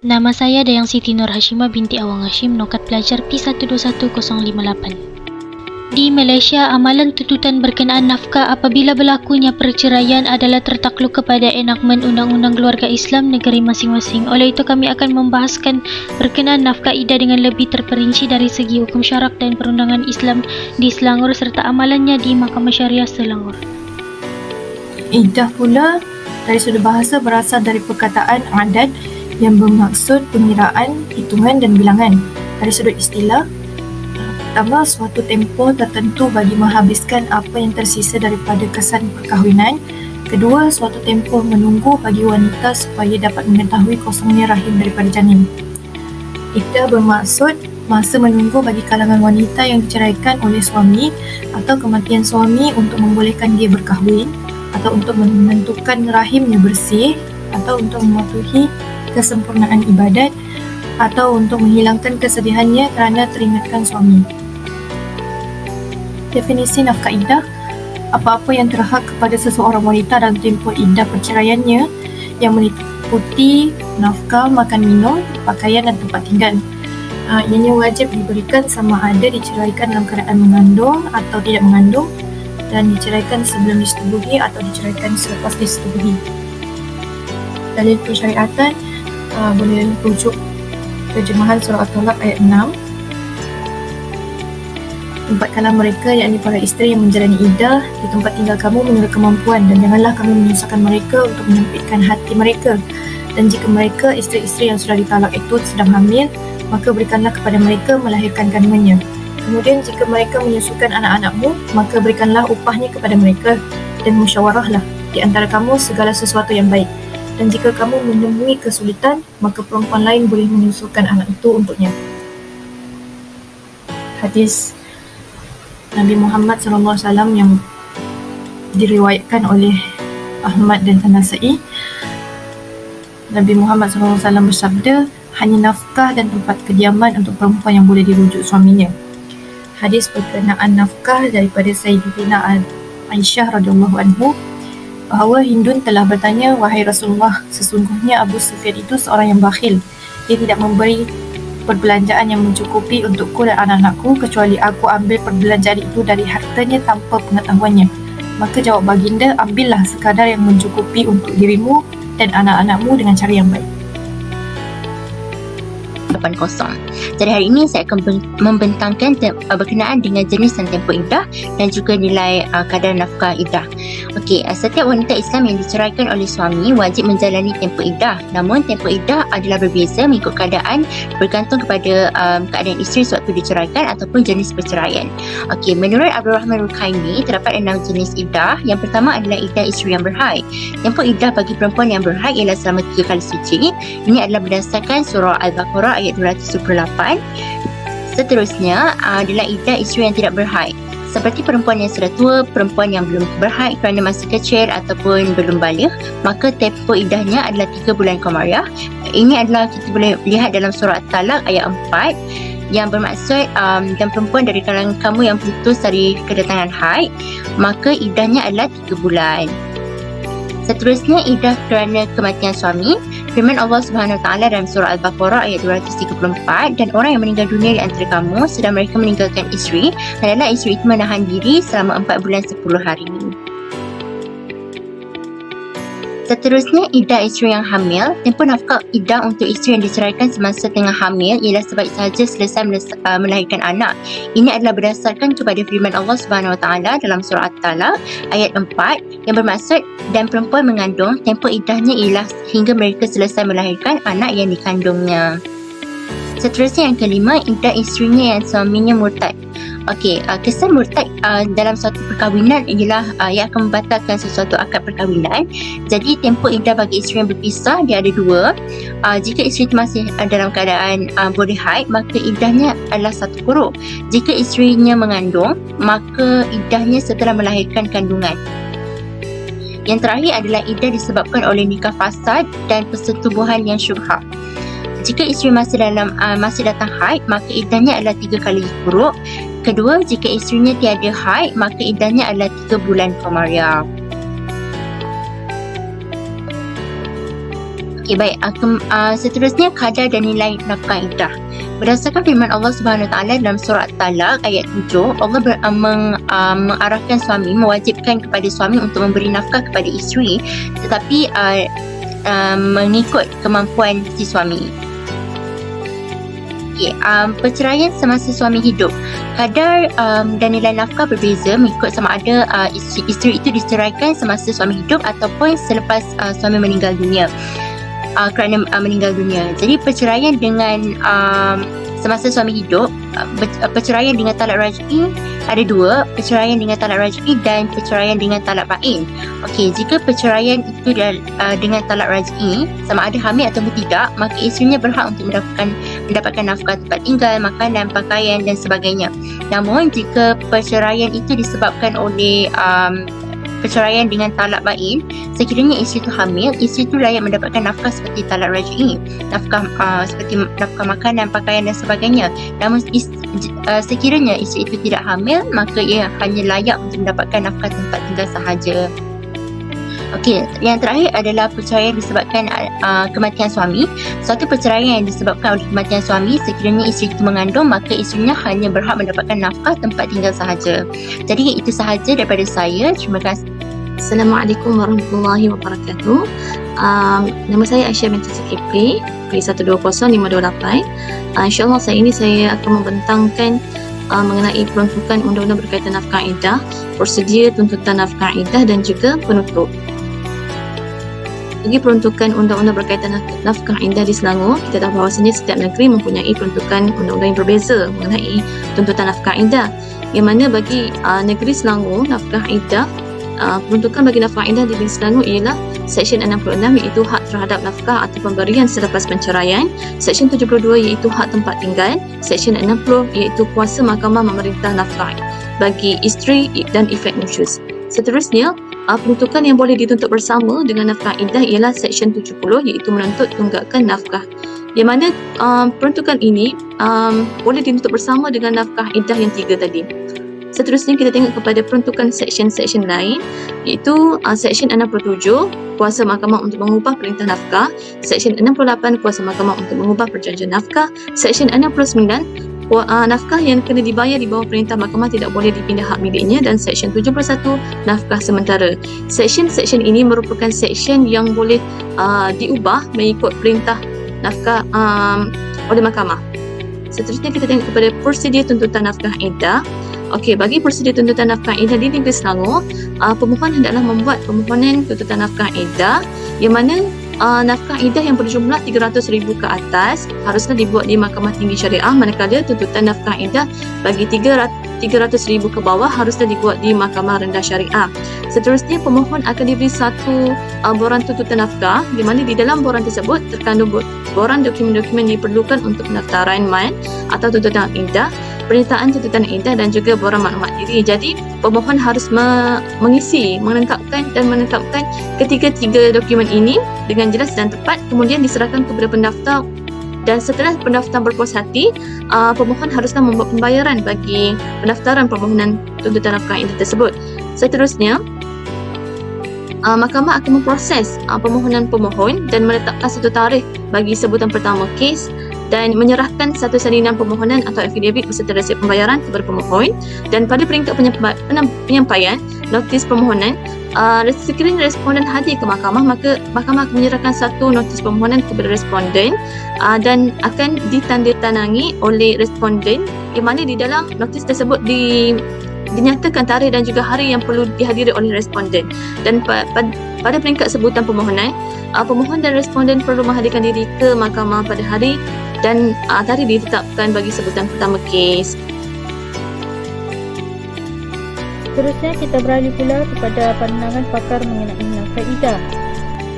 Nama saya Dayang Siti Nur Hashimah binti Awang Hashim, nokat pelajar P121058. Di Malaysia, amalan tuntutan berkenaan nafkah apabila berlakunya perceraian adalah tertakluk kepada enakmen Undang-Undang Keluarga Islam negeri masing-masing. Oleh itu, kami akan membahaskan berkenaan nafkah iddah dengan lebih terperinci dari segi hukum syarak dan perundangan Islam di Selangor serta amalannya di Mahkamah Syariah Selangor. Iddah pula dari sudut bahasa berasal dari perkataan adat yang bermaksud pengiraan, hitungan dan bilangan. Dari sudut istilah, pertama, suatu tempoh tertentu bagi menghabiskan apa yang tersisa daripada kesan perkahwinan. Kedua, suatu tempoh menunggu bagi wanita supaya dapat mengetahui kosongnya rahim daripada janin. Iddah bermaksud masa menunggu bagi kalangan wanita yang diceraikan oleh suami atau kematian suami untuk membolehkan dia berkahwin, atau untuk menentukan rahimnya bersih, atau untuk mematuhi kesempurnaan ibadat, atau untuk menghilangkan kesedihannya kerana teringatkan suami. Definisi nafkah iddah: apa-apa yang terhad kepada seseorang wanita dalam tempoh iddah perceraiannya yang meliputi nafkah, makan minum, pakaian dan tempat tinggal. Ianya wajib diberikan sama ada diceraikan dalam keadaan mengandung atau tidak mengandung, dan diceraikan sebelum disetubuhi atau diceraikan selepas disetubuhi. Dalil persyariatan boleh rujuk terjemahan surah At-Talaq ayat 6. Tempatkanlah mereka, yakni para isteri yang menjalani iddah, di tempat tinggal kamu menurut kemampuan, dan janganlah kamu menyusahkan mereka untuk menyempitkan hati mereka. Dan jika mereka, isteri-isteri yang sudah ditalak itu, sedang hamil, maka berikanlah kepada mereka melahirkan kandungannya. Kemudian jika mereka menyusukan anak-anakmu, maka berikanlah upahnya kepada mereka, dan musyawarahlah di antara kamu segala sesuatu yang baik. Dan jika kamu menemui kesulitan, maka perempuan lain boleh menyusukan anak itu untuknya. Hadis Nabi Muhammad SAW yang diriwayatkan oleh Ahmad dan An-Nasa'i. Nabi Muhammad SAW bersabda, hanya nafkah dan tempat kediaman untuk perempuan yang boleh dirujuk suaminya. Hadis berkenaan nafkah daripada Sayyidina Aisyah radhiyallahu anhu, bahawa Hindun telah bertanya, wahai Rasulullah, sesungguhnya Abu Sufyan itu seorang yang bakhil. Dia tidak memberi perbelanjaan yang mencukupi untukku dan anak-anakku, kecuali aku ambil perbelanjaan itu dari hartanya tanpa pengetahuannya. Maka jawab baginda, ambillah sekadar yang mencukupi untuk dirimu dan anak-anakmu dengan cara yang baik. 80. Jadi hari ini saya akan membentangkan berkenaan dengan jenis dan tempoh iddah dan juga nilai kadar nafkah iddah. Okey, setiap wanita Islam yang diceraikan oleh suami wajib menjalani tempoh iddah. Namun tempoh iddah adalah berbeza mengikut keadaan, bergantung kepada keadaan isteri sewaktu diceraikan ataupun jenis perceraian. Okey, menurut Abdul Rahman Al-Khaimi terdapat 6 jenis iddah. Yang pertama adalah iddah isteri yang berhaid. Tempoh iddah bagi perempuan yang berhaid ialah selama 3 kali suci. Ini adalah berdasarkan surah Al-Baqarah ayat 228. Seterusnya adalah iddah isteri yang tidak berhaid, seperti perempuan yang sudah tua, perempuan yang belum berhaid kerana masih kecil ataupun belum baligh, maka tempoh iddahnya adalah 3 bulan qamariah. Ini adalah kita boleh lihat dalam surah At-Talaq ayat 4 yang bermaksud dan perempuan dari kalangan kamu yang putus dari kedatangan haid, maka iddahnya adalah 3 bulan. Seterusnya iddah kerana kematian suami. Firman Allah Subhanahu Wa Taala dalam surah Al-Baqarah ayat 234, dan orang yang meninggal dunia di antara kamu sedang mereka meninggalkan isteri, adalah isteri itu menahan diri selama 4 bulan 10 hari. Seterusnya iddah isteri yang hamil. Tempoh nafkah iddah untuk isteri yang diceraikan semasa tengah hamil ialah sebaik sahaja selesai melahirkan anak. Ini adalah berdasarkan kepada firman Allah Subhanahu Wa Taala dalam surah At-Talaq ayat 4 yang bermaksud, dan perempuan mengandung, tempoh iddahnya ialah hingga mereka selesai melahirkan anak yang dikandungnya. Seterusnya yang kelima, iddah isterinya yang suaminya murtad. Okey, kesan murtad dalam suatu perkahwinan ialah ia akan membatalkan sesuatu akad perkahwinan. Jadi tempoh iddah bagi isteri yang berpisah dia ada 2. Jika isteri itu masih dalam keadaan boleh haid, maka iddahnya adalah 1 quru'. Jika isterinya mengandung, maka iddahnya setelah melahirkan kandungan. Yang terakhir adalah iddah disebabkan oleh nikah fasad dan persetubuhan yang syubhah. Jika isteri masih datang haid, maka iddahnya adalah 3 kali quru'. Kedua, jika isterinya tiada haid, maka iddahnya adalah 3 bulan qamariah. Okey, baik. Seterusnya kadar dan nilai nafkah iddah. Berdasarkan firman Allah Subhanahu Wa Taala dalam surah At-Talaq ayat 7, Allah mengarahkan suami, mewajibkan kepada suami untuk memberi nafkah kepada isteri, tetapi mengikut kemampuan si suami. Okay, perceraian semasa suami hidup. Kadar dan nilai nafkah berbeza mengikut sama ada isteri itu diceraikan semasa suami hidup ataupun selepas suami meninggal dunia. Kerana meninggal dunia. Jadi perceraian dengan semasa suami hidup, perceraian dengan talak raj'i ada dua, perceraian dengan talak raj'i dan perceraian dengan talak bain. Okey, jika perceraian itu dengan talak raj'i, sama ada hamil ataupun tidak, maka isterinya berhak untuk mendapatkan nafkah tempat tinggal, makanan, pakaian dan sebagainya. Namun jika perceraian itu disebabkan oleh perceraian dengan talak bain, sekiranya isteri itu hamil, isteri itu layak mendapatkan nafkah seperti talak raj'i, nafkah seperti nafkah makanan, pakaian dan sebagainya. Namun sekiranya isteri itu tidak hamil, maka ia hanya layak untuk mendapatkan nafkah tempat tinggal sahaja. Okey, yang terakhir adalah perceraian disebabkan kematian suami. Suatu perceraian yang disebabkan oleh kematian suami, sekiranya isteri itu mengandung, maka isterinya hanya berhak mendapatkan nafkah tempat tinggal sahaja. Jadi itu sahaja daripada saya. Terima kasih. Assalamualaikum warahmatullahi wabarakatuh. Nama saya Aisyah binti Zulkifli, P120-528. InsyaAllah saya akan membentangkan mengenai peruntukan undang-undang berkaitan nafkah iddah, prosedur tuntutan nafkah iddah dan juga penutup. Bagi peruntukan undang-undang berkaitan nafkah iddah di Selangor, kita tahu bahawasanya setiap negeri mempunyai peruntukan undang-undang yang berbeza mengenai tuntutan nafkah iddah. Yang mana bagi negeri Selangor, nafkah iddah, peruntukan bagi nafkah iddah di negeri Selangor ialah Seksyen 66 iaitu hak terhadap nafkah atau pemberian selepas penceraian, Seksyen 72 iaitu hak tempat tinggal, Seksyen 60 iaitu kuasa mahkamah memerintah nafkah bagi isteri dan efek nusyuz. Seterusnya, peruntukan yang boleh dituntut bersama dengan nafkah iddah ialah Seksyen 70 iaitu menuntut tunggakan nafkah. Yang mana peruntukan ini boleh dituntut bersama dengan nafkah iddah yang tiga tadi. Seterusnya kita tengok kepada peruntukan seksyen-seksyen lain, iaitu Seksyen 67 kuasa mahkamah untuk mengubah perintah nafkah, Seksyen 68 kuasa mahkamah untuk mengubah perjanjian nafkah, Seksyen 69 nafkah yang kena dibayar di bawah perintah mahkamah tidak boleh dipindah hak miliknya, dan Seksyen 71 nafkah sementara. Seksyen-seksyen ini merupakan seksyen yang boleh diubah mengikut perintah nafkah oleh mahkamah. Seterusnya kita tengok kepada prosedur tuntutan nafkah iddah. Okey, bagi prosedur tuntutan nafkah iddah di negeri Selangor, pemohon hendaklah membuat permohonan tuntutan nafkah iddah yang mana nafkah iddah yang berjumlah 300,000 ke atas haruslah dibuat di Mahkamah Tinggi Syariah, manakala tuntutan nafkah iddah bagi 300,000 ke bawah haruslah dibuat di Mahkamah Rendah Syariah. Seterusnya, pemohon akan diberi satu borang tuntutan nafkah di mana di dalam borang tersebut terkandung borang dokumen-dokumen yang diperlukan untuk pendaftaran MAN atau tuntutan iddah, pernyataan tuntutan iddah dan juga borang maklumat diri. Jadi, pemohon harus mengisi, menetapkan ketiga-tiga dokumen ini dengan jelas dan tepat, kemudian diserahkan kepada pendaftar. Dan setelah pendaftar berpuas hati, pemohon haruslah membuat pembayaran bagi pendaftaran permohonan tuntutan nafkah iddah tersebut. Seterusnya, mahkamah akan memproses permohonan pemohon dan menetapkan satu tarikh bagi sebutan pertama kes dan menyerahkan satu salinan permohonan atau affidavit beserta resip pembayaran kepada pemohon. Dan pada peringkat penyampaian notis permohonan, sekiranya responden hadir ke mahkamah, maka mahkamah akan menyerahkan satu notis permohonan kepada responden dan akan ditandatangani oleh responden, di mana di dalam notis tersebut dinyatakan tarikh dan juga hari yang perlu dihadiri oleh responden. Dan pada peringkat sebutan permohonan, pemohon dan responden perlu menghadirkan diri ke mahkamah pada hari dan tarikh ditetapkan bagi sebutan pertama kes. Seterusnya kita beralih pula kepada pandangan pakar mengenai nafkah iddah.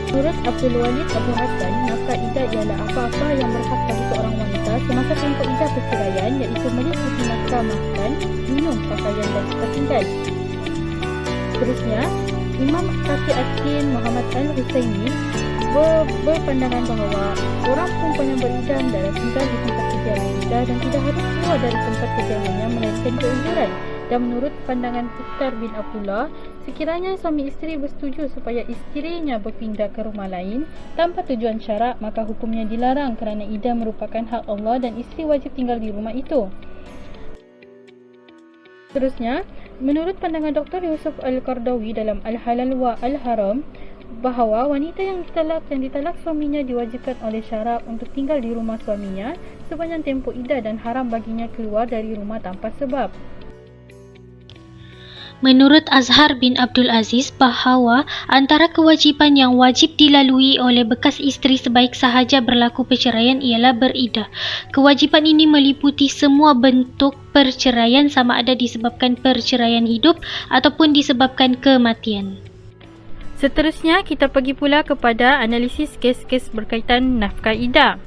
Menurut Abdul Walid Abu Hassan, nafkah iddah ialah apa-apa yang berhak bagi seorang wanita semasa tempoh iddah perceraian, iaitu meliputi nafkah makan, minum, pakaian dan tempat tinggal. Seterusnya, Imam Syafi'uddin Muhammad Al-Husaini berpandangan bahawa orang perempuan yang beriddah hendaklah tinggal di tempat kediaman iddah dan tidak harus keluar dari tempat kediamannya melainkan keuzuran. Dan menurut pandangan Mukhtar bin Abdullah, sekiranya suami isteri bersetuju supaya isterinya berpindah ke rumah lain tanpa tujuan syarak, maka hukumnya dilarang kerana iddah merupakan hak Allah dan isteri wajib tinggal di rumah itu. Seterusnya, menurut pandangan Dr. Yusuf Al-Qardawi dalam Al-Halal wa Al-Haram, bahawa wanita yang ditalak suaminya diwajibkan oleh syarak untuk tinggal di rumah suaminya sepanjang tempoh iddah dan haram baginya keluar dari rumah tanpa sebab. Menurut Azhar bin Abdul Aziz, bahawa antara kewajipan yang wajib dilalui oleh bekas isteri sebaik sahaja berlaku perceraian ialah beriddah. Kewajipan ini meliputi semua bentuk perceraian sama ada disebabkan perceraian hidup ataupun disebabkan kematian. Seterusnya, kita pergi pula kepada analisis kes-kes berkaitan nafkah iddah.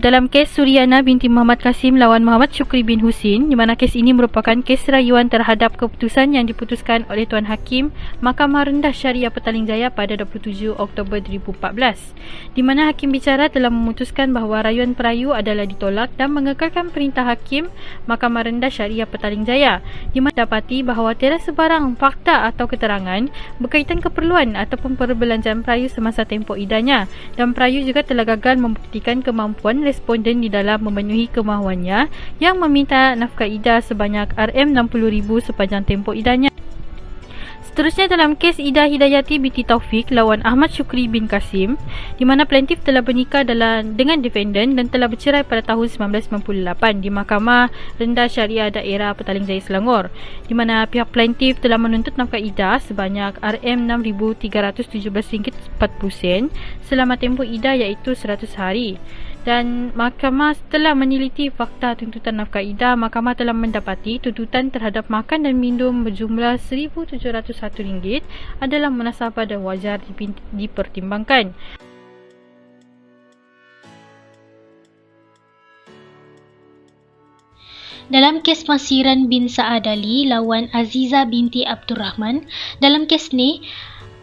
Dalam kes Suryana binti Muhammad Kasim lawan Muhammad Syukri bin Husin, di mana kes ini merupakan kes rayuan terhadap keputusan yang diputuskan oleh Tuan Hakim Mahkamah Rendah Syariah Petaling Jaya pada 27 Oktober 2014, di mana Hakim bicara telah memutuskan bahawa rayuan perayu adalah ditolak dan mengekalkan perintah Hakim Mahkamah Rendah Syariah Petaling Jaya, di mana dapati bahawa tiada sebarang fakta atau keterangan berkaitan keperluan ataupun perbelanjaan perayu semasa tempoh iddahnya, dan perayu juga telah gagal membuktikan kemampuan responden di dalam memenuhi kemahuannya yang meminta nafkah iddah sebanyak RM60,000 sepanjang tempoh iddahnya. Seterusnya, dalam kes Ida Hidayati binti Taufik lawan Ahmad Syukri bin Kasim, di mana plaintiff telah bernikah dengan defendant dan telah bercerai pada tahun 1998 di Mahkamah Rendah Syariah Daerah Petaling Jaya Selangor, di mana pihak plaintiff telah menuntut nafkah iddah sebanyak RM6,317.40 selama tempoh iddah iaitu 100 hari. Dan mahkamah telah meneliti fakta tuntutan nafkah iddah. Mahkamah telah mendapati tuntutan terhadap makan dan minum berjumlah RM1,701 adalah munasabah dan wajar dipertimbangkan. Dalam kes Masiran bin Sa'ad Ali lawan Aziza binti Abdurrahman, dalam kes ni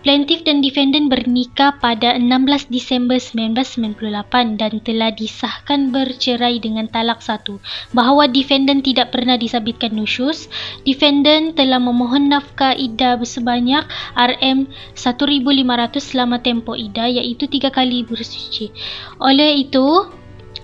plaintiff dan defendant bernikah pada 16 Disember 1998 dan telah disahkan bercerai dengan talak satu, bahawa defendant tidak pernah disabitkan nusyus. Defendant telah memohon nafkah iddah sebanyak RM1,500 selama tempoh iddah iaitu 3 kali bersuci. Oleh itu,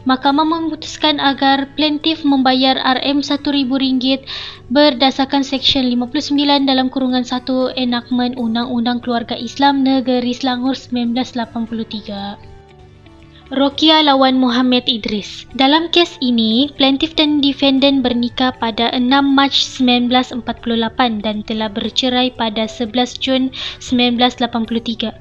Mahkamah memutuskan agar plaintiff membayar RM1,000 berdasarkan Seksyen 59 dalam kurungan 1 Enakmen Undang-Undang Keluarga Islam Negeri Selangor 1983. Rokia lawan Muhammad Idris. Dalam kes ini, plaintiff dan defendant bernikah pada 6 Mac 1948 dan telah bercerai pada 11 Jun 1983.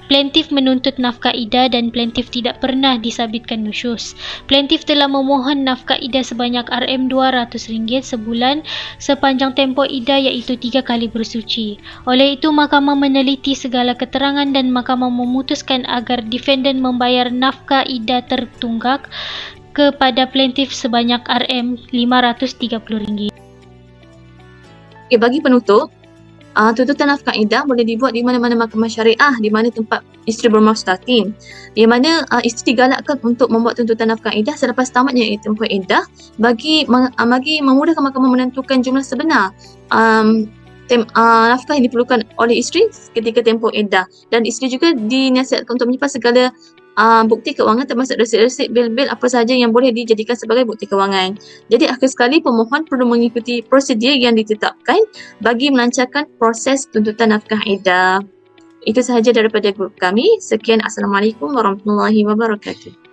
Plaintiff menuntut nafkah iddah dan plaintiff tidak pernah disabitkan nusyus. Plaintiff telah memohon nafkah iddah sebanyak RM200 sebulan sepanjang tempoh iddah iaitu 3 kali bersuci. Oleh itu, mahkamah meneliti segala keterangan dan mahkamah memutuskan agar defendant membayar nafkah iddah tertunggak kepada plaintiff sebanyak RM530. Okay, bagi penutup, tuntutan nafkah iddah boleh dibuat di mana-mana mahkamah syariah di mana tempat isteri bermaksudatin, di mana isteri digalakkan untuk membuat tuntutan nafkah iddah selepas tamatnya tempoh iddah bagi memudahkan mahkamah menentukan jumlah sebenar nafkah yang diperlukan oleh isteri ketika tempoh iddah, dan isteri juga dinasihatkan untuk menyimpan segala bukti kewangan termasuk resit-resit bil-bil apa sahaja yang boleh dijadikan sebagai bukti kewangan. Jadi akhir sekali pemohon perlu mengikuti prosedur yang ditetapkan bagi melancarkan proses tuntutan nafkah iddah. Itu sahaja daripada grup kami. Sekian, Assalamualaikum warahmatullahi wabarakatuh.